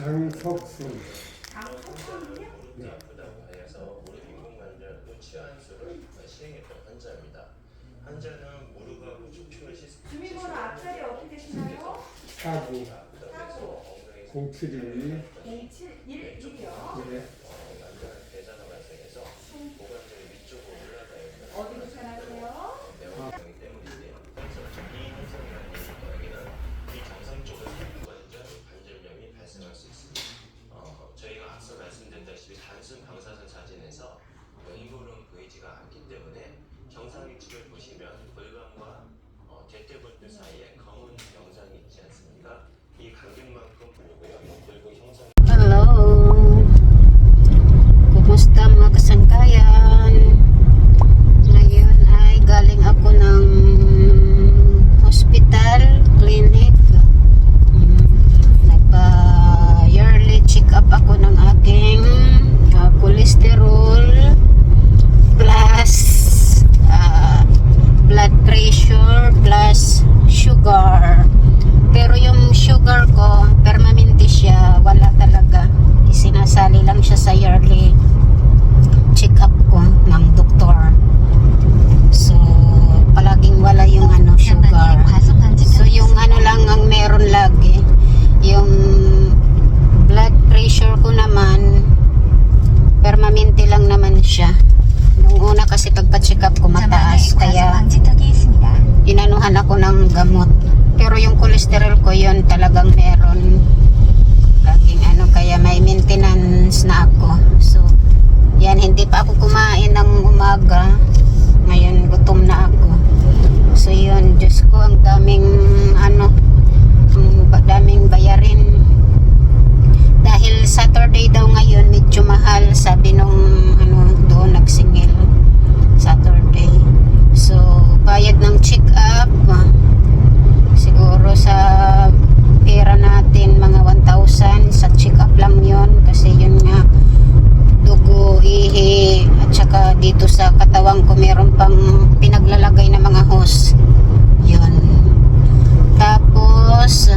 장석순. 네. 아프다고 하여서 무릎 인공관절로 치환술을 시행했던 환자입니다. 환자는 무릎하고 척추를 주민번호 앞자리 어떻게 되시나요? 49 0712 0711이요. 네. 완전한 대전화 발생해서 고관절이 위쪽으로 올라가 있는 어디로 전화하세요? 내원이기 때문인데요. 그래서 이 현상에는 비정상적인 관절 관절염이 발생할 수 있습니다. 저희가 앞서 말씀드렸다시피 단순 방사선 사진에서 일부는 보이지가 않기 때문에 정상 위치를 보시면 골반과 대퇴골두 사이에 검은 영상이 있지 않습니까? 이 간격만큼 보고요. 그리고 형상. Hello! Kumusta mga kasangkayan? Ngayon ay galing ako ng hospital, clinic. Nagpa-yearly check-up ako ng aking cholesterol plus blood pressure plus sugar. Pero yung sugar ko, permanente siya, wala talaga. Isinasali lang siya sa yearly check-up ko ng doktor. So, palaging wala yung sugar. So, yung lang ang meron lagi. Yung blood pressure ko naman, permanente lang naman siya. Nung una kasi pagpa-check up ko mataas, kaya inanuhan ako ng gamot. Pero yung cholesterol ko yun talagang meron laging kaya may maintenance na ako. So yan, hindi pa ako kumain ng umaga, ngayon gutom na ako. So yun, Diyos ko, ang daming daming bayarin dahil Saturday daw ngayon, medyo mahal, sabi nung doon nagsingil Saturday. So bayad ng check up siguro sa pera natin mga 1,000 sa check up lang yon, kasi yun nga dugo, ihi at saka dito sa katawan ko meron pang pinaglalagay na mga hose yun. Tapos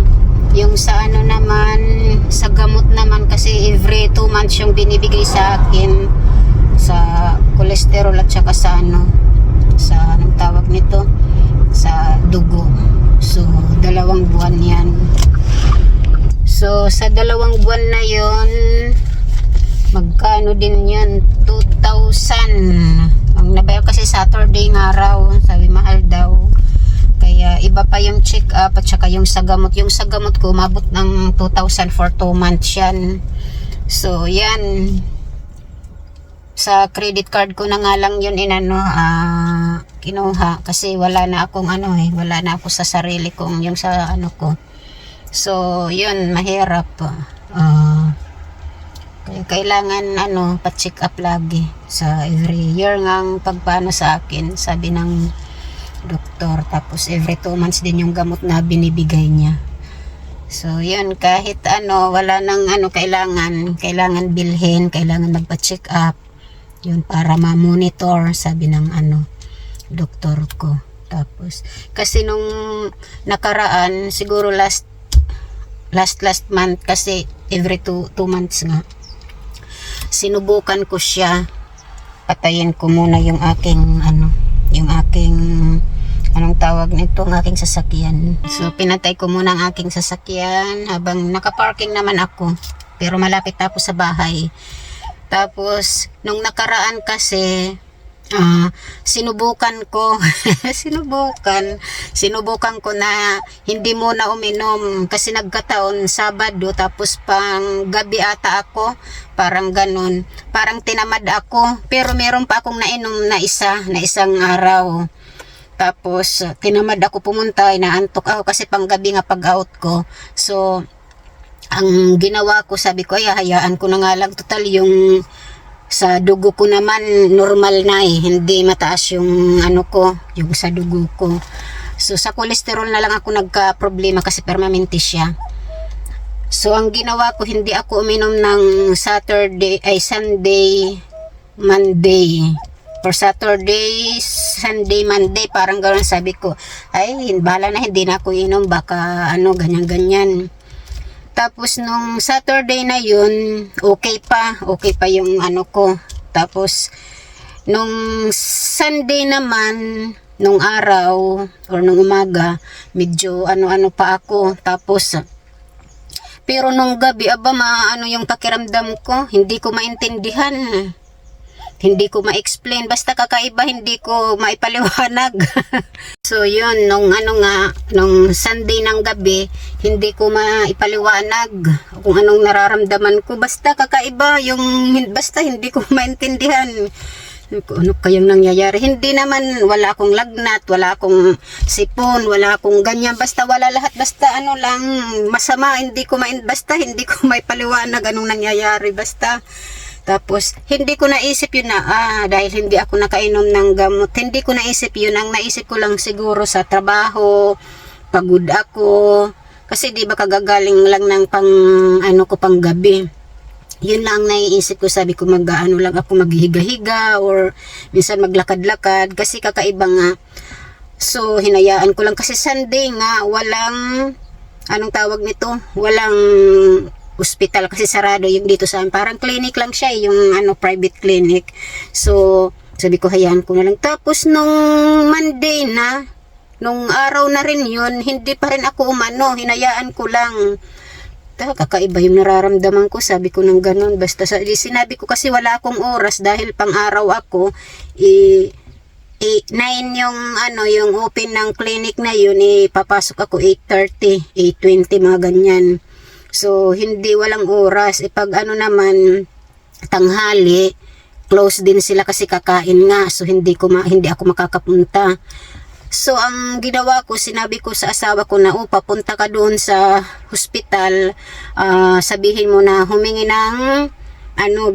yung sa naman, sa gamot naman, kasi every 2 months yung binibigay sa akin sa cholesterol at saka sa sa anong tawag nito, sa dugo. So 2 buwan yan. So sa 2 buwan na yon, magkano din yan? 2,000 ang nabayar, kasi Saturday nga raw, sabi mahal daw. Kaya iba pa yung check up at saka yung sa gamot. Yung sa gamot ko umabot ng 2,000 for 2 months yan. So yan, sa credit card ko na nga lang yun kinuha, kasi wala na akong wala na ako sa sarili kong yung sa ko. So yun, mahirap. Kailangan pa-check up lagi sa every year ngang pagpano sa akin, sabi ng doktor. Tapos every 2 months din yung gamot na binibigay niya. So yun, kahit wala nang kailangan bilhin, kailangan magpa-check up yun para ma-monitor, sabi ng doktor ko. Tapos kasi nung nakaraan, siguro last month, kasi every 2 months nga, sinubukan ko siya, patayin ko muna yung aking anong tawag nito, ang aking sasakyan. So pinatay ko muna ang aking sasakyan habang nakaparking naman ako, pero malapit ako sa bahay. Tapos, nung nakaraan kasi, sinubukan ko sinubukan ko na hindi muna uminom kasi nagkataon Sabado tapos pang gabi ata ako, parang ganun, parang tinamad ako, pero meron pa akong nainom na isang araw. Tapos tinamad ako pumunta, inaantok ako kasi pang gabi nga pag out ko. So ang ginawa ko, sabi ko ay hayaan ko na nga lang, total yung sa dugo ko naman normal na hindi mataas yung ko, yung sa dugo ko. So sa cholesterol na lang ako nagka-problema kasi permanente siya. So ang ginawa ko, hindi ako uminom ng Sunday, Monday. For Saturday, Sunday, Monday, parang gano'n. Sabi ko, ay bahala na, hindi na ako inom, baka ganyan-ganyan. Tapos nung Saturday na yun, okay pa yung ko. Tapos nung Sunday naman, nung araw or nung umaga, medyo pa ako. Tapos pero nung gabi, yung pakiramdam ko, hindi ko maintindihan. Hindi ko ma-explain, basta kakaiba, hindi ko maipaliwanag. So yun, nung Sunday ng gabi, hindi ko maipaliwanag kung anong nararamdaman ko, basta kakaiba, basta hindi ko maintindihan ano kayang nangyayari. Hindi naman, wala akong lagnat, wala akong sipon, wala akong ganyan, basta wala lahat, basta lang masama, basta hindi ko maipaliwanag anong nangyayari, basta. Tapos, hindi ko naisip yun na, dahil hindi ako nakainom ng gamot, hindi ko naisip yun. Ang naisip ko lang siguro sa trabaho, pagod ako, kasi di ba kagagaling lang ng pang gabi. Yun lang ang naiisip ko, sabi ko lang ako maghihiga-higa, or minsan maglakad-lakad, kasi kakaiba nga. So, hinayaan ko lang, kasi Sunday nga, walang, walang hospital kasi sarado yung dito sa amin. Parang clinic lang siya, yung private clinic. So, sabi ko hayaan ko na lang. Tapos nung Monday na, nung araw na rin yun, hindi pa rin ako hinayaan ko lang. Kakaiba yung nararamdaman ko, sabi ko ng ganun. Basta sinabi ko kasi wala akong oras dahil pang araw ako. 9 yung open ng clinic na yun, papasok ako 8:30, 8:20, mga ganyan. So, walang oras. Pag naman, tanghali, close din sila kasi kakain nga. So, hindi ako makakapunta. So, ang ginawa ko, sinabi ko sa asawa ko na, papunta ka doon sa hospital, sabihin mo na humingi ng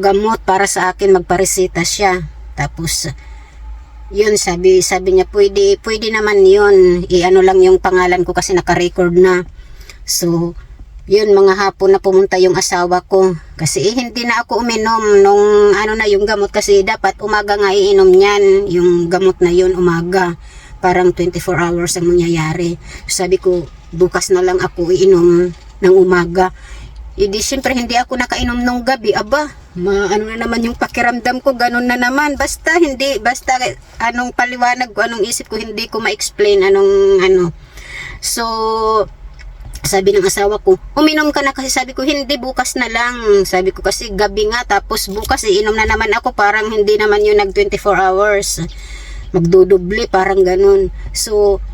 gamot para sa akin, magparesita siya. Tapos, yun, sabi niya, pwede naman yun. Lang yung pangalan ko kasi naka-record na. So, yun, mga hapon na pumunta yung asawa ko. Kasi hindi na ako uminom nung yung gamot, kasi dapat umaga nga iinom niyan. Yung gamot na yun, umaga. Parang 24 hours ang mangyayari. Sabi ko, bukas na lang ako iinom ng umaga. Siyempre hindi ako nakainom nung gabi. Na naman yung pakiramdam ko, ganun na naman. Basta anong paliwanag ko, anong isip ko, hindi ko ma-explain So, sabi ng asawa ko, uminom ka na, kasi sabi ko, hindi, bukas na lang. Sabi ko kasi gabi nga, tapos bukas iinom na naman ako, parang hindi naman yun nag 24 hours. Magdudoble, parang ganun. So,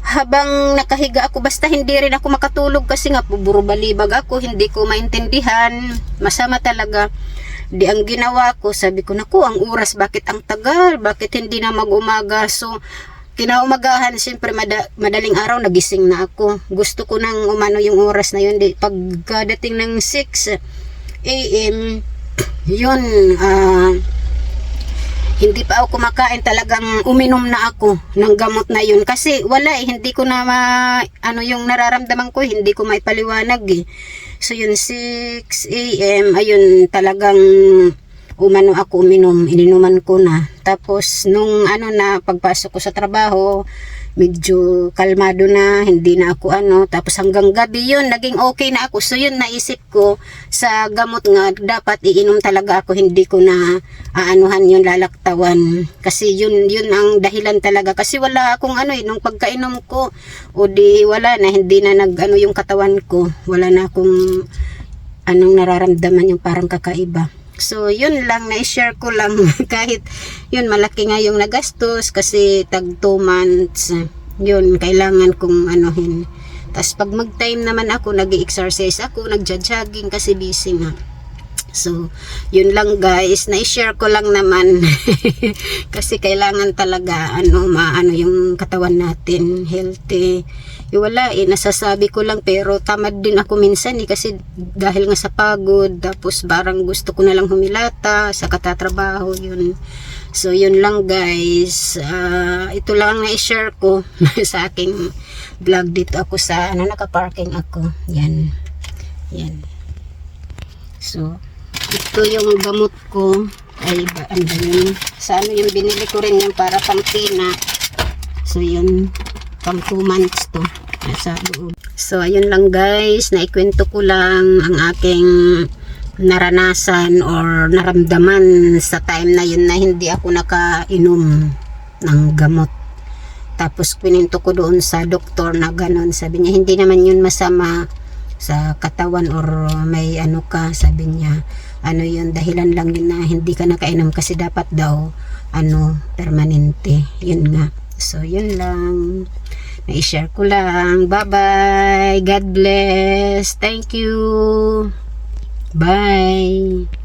habang nakahiga ako, basta hindi rin ako makatulog kasi nga puro balibag ako, hindi ko maintindihan, masama talaga. Ang ginawa ko, sabi ko, naku, ang oras, bakit ang tagal, bakit hindi na mag-umaga? So, kinaumagahan, siyempre madaling araw nagising na ako. Gusto ko nang yung oras na yun. Pagdating ng 6 AM, yun, hindi pa ako kumakain, talagang uminom na ako ng gamot na yun. Kasi wala hindi ko na yung nararamdaman ko, hindi ko maipaliwanag So yun, 6 AM, ayun, talagang ako uminom, ininuman ko na. Tapos nung pagpasok ko sa trabaho, medyo kalmado na, hindi na ako tapos hanggang gabi yun, naging okay na ako. So yun, naisip ko sa gamot nga, dapat iinom talaga ako, hindi ko na yung lalaktawan. Kasi yun ang dahilan talaga. Kasi wala akong nung pagkainom ko, wala na, hindi na yung katawan ko, wala na akong nararamdaman yung parang kakaiba. So, yun lang, na-share ko lang. Kahit, yun, malaki nga yung nagastos kasi tag 2 months. Yun, kailangan kong anuhin. Tapos, pag mag-time naman ako, nag-exercise ako, nag-jogging kasi busy nga. So, yun lang guys, na-share ko lang naman. Kasi kailangan talaga, maano yung katawan natin, healthy. Wala nasasabi ko lang, pero tamad din ako minsan kasi dahil nga sa pagod, tapos barang gusto ko na lang humilata sa katatrabaho, yun. So yun lang guys, ito lang na-share ko sa aking vlog. Dito ako sa nakaparking ako, yan. So ito yung gamot ko, ay ano yun, sa yung binili ko rin yung para pang pina. So yun, pang 2 months to nasa loob. So ayun lang guys, naikwento ko lang ang aking naranasan or naramdaman sa time na yun na hindi ako nakainom ng gamot. Tapos kwento ko doon sa doktor na ganon, sabi niya hindi naman yun masama sa katawan or may ka, sabi niya yun, dahilan lang yun na hindi ka nakainom kasi dapat daw permanente, yun nga. So yun lang, na-share ko lang. Bye bye, God bless, thank you, bye.